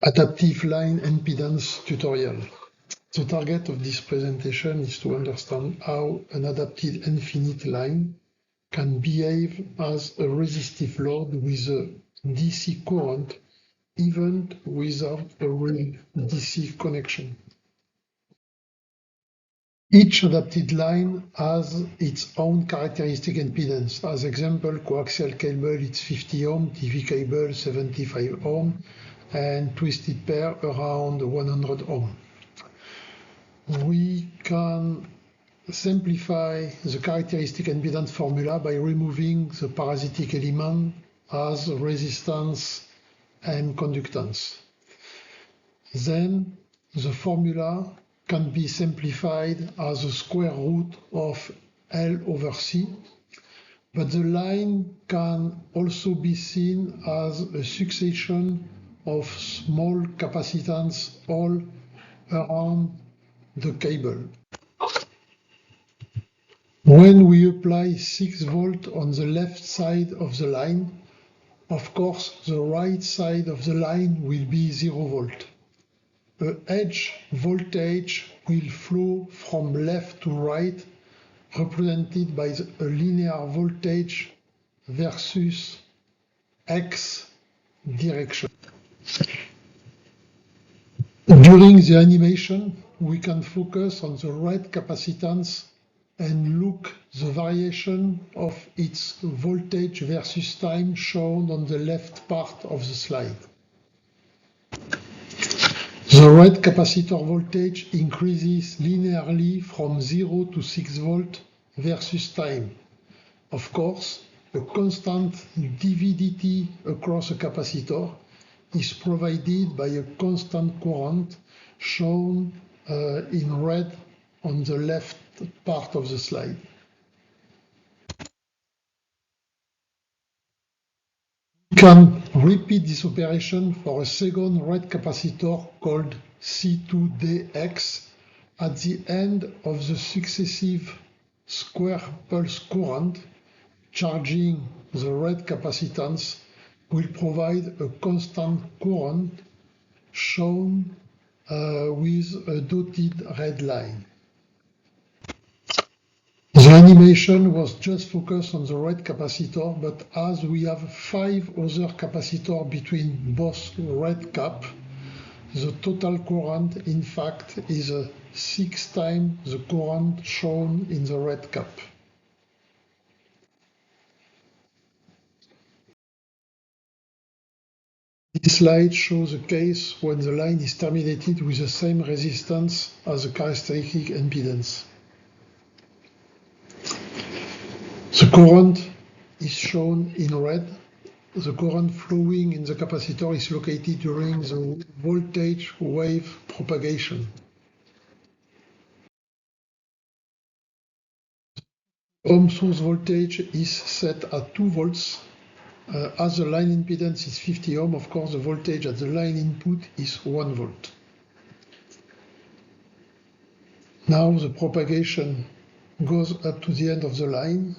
Adaptive line impedance tutorial. The target of this presentation is to understand how an adapted infinite line can behave as a resistive load with a DC current even without a real DC connection. Each adapted line has its own characteristic impedance. As example, coaxial cable it's 50 ohm, TV cable 75 ohm, and twisted pair around 100 ohm. We can simplify the characteristic impedance formula by removing the parasitic element as resistance and conductance. Then the formula can be simplified as a square root of L over C, but the line can also be seen as a succession of small capacitance all around the cable. When we apply 6 volts on the left side of the line, of course the right side of the line will be 0 volt. The edge voltage will flow from left to right, represented by a linear voltage versus X direction. During the animation, we can focus on the red capacitance and look the variation of its voltage versus time shown on the left part of the slide. The red capacitor voltage increases linearly from 0 to 6 volt versus time. Of course, a constant dVdt across a capacitor is provided by a constant current shown in red on the left part of the slide. We can repeat this operation for a second red capacitor called C2dx at the end of the successive square pulse current. Charging the red capacitance will provide a constant current shown with a dotted red line. The animation was just focused on the red capacitor, but as we have 5 other capacitors between both red cap, the total current in fact is 6 times the current shown in the red cap. This slide shows a case when the line is terminated with the same resistance as the characteristic impedance. The current is shown in red. The current flowing in the capacitor is located during the voltage wave propagation. Ohm source voltage is set at 2 volts. As the line impedance is 50 ohm, of course the voltage at the line input is 1 volt. Now the propagation goes up to the end of the line.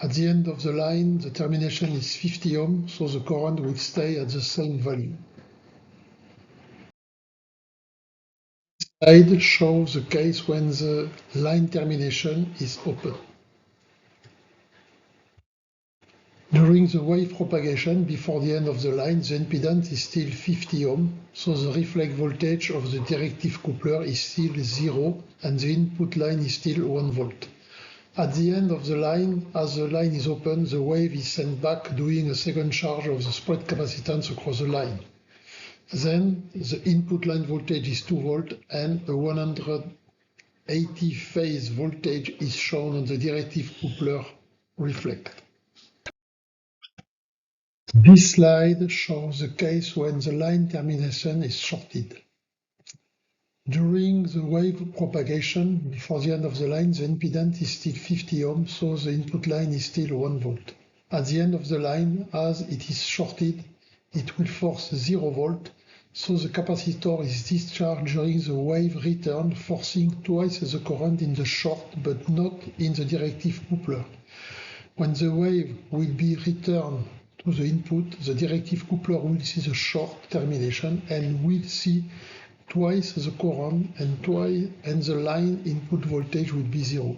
At the end of the line, the termination is 50 ohm, so the current will stay at the same value. This slide shows the case when the line termination is open. During the wave propagation, before the end of the line, the impedance is still 50 ohm, so the reflect voltage of the directive coupler is still 0 and the input line is still 1 volt. At the end of the line, as the line is open, the wave is sent back doing a second charge of the spread capacitance across the line. Then the input line voltage is 2 volt and a 180 phase voltage is shown on the directive coupler reflect. This slide shows the case when the line termination is shorted. During the wave propagation, before the end of the line, the impedance is still 50 ohm, so the input line is still 1 volt. At the end of the line, as it is shorted, it will force 0 volt, so the capacitor is discharged during the wave return, forcing twice the current in the short, but not in the directive coupler. When the wave will be returned to the input, the directive coupler will see the short termination and will see twice the current and the line input voltage will be 0.